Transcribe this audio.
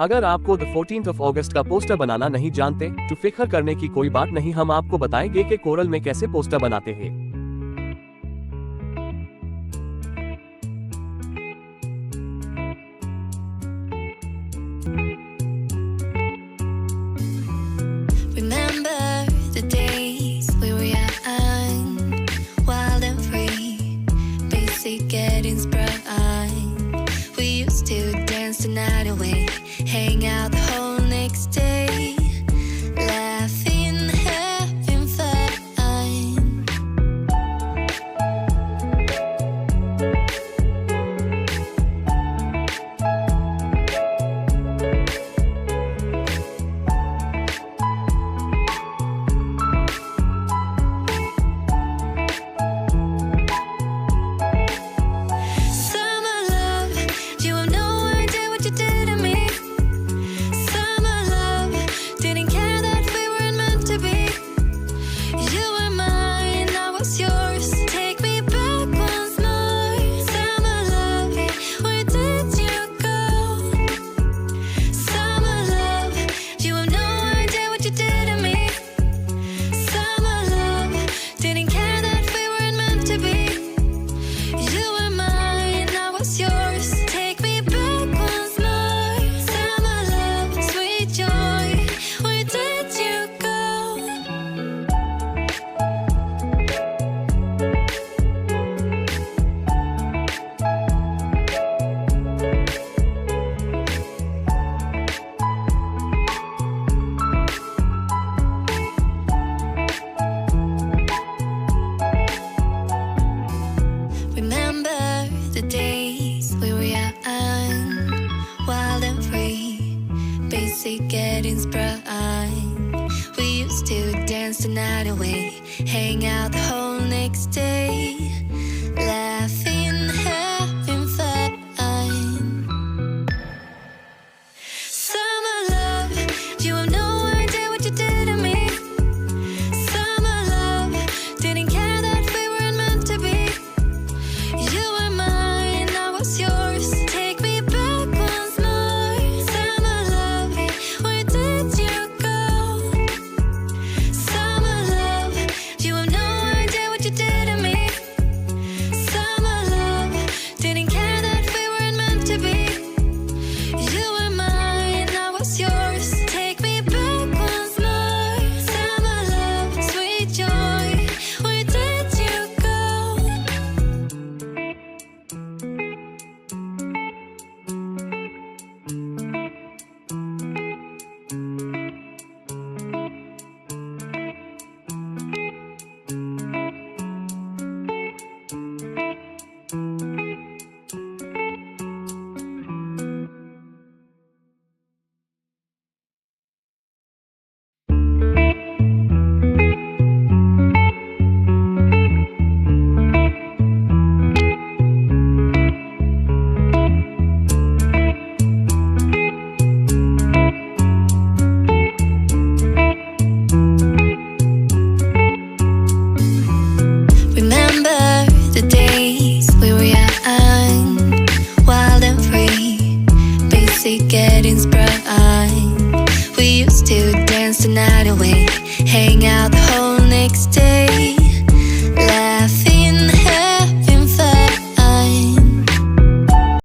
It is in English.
अगर आपको the 14th of August का पोस्टर बनाना नहीं जानते तो फिक्र करने की कोई बात नहीं, हम आपको बताएंगे कि कोरल में कैसे पोस्टर बनाते हैं। Remember the days we were young, wild and free, basic getting sprung. We used to dance the night away, hang out the whole next day, laughing, having fun. Summer love, you have no idea what you did to me. Summer love, didn't care that we weren't meant to be. You were mine, I was yours. Take me back once more. Summer love, where did you go? Summer love, you have no idea what you did to me. Summer love, didn't care that we weren't meant to be. You were mine, I was yours. Take me back once more. Summer love, sweet joy, where did you go? Remember the days we were young, wild and free, basic getting sprung. We used to dance the night away, hang out the whole next day, laughing, having fun. Summer love, you have no idea what you did to me. Summer love, didn't care that we weren't meant to be. You were mine, I was yours. Take me back once more. Summer love, where did you go? Summer love, you have no idea what you did to me. Summer love, didn't care that we weren't meant to be. You were mine, I was yours. Take me back once more. Summer love, sweet joy, where did you go? Remember the days we were young, wild and free, basic getting sprung. We used to dance the night away, hang out the whole next day.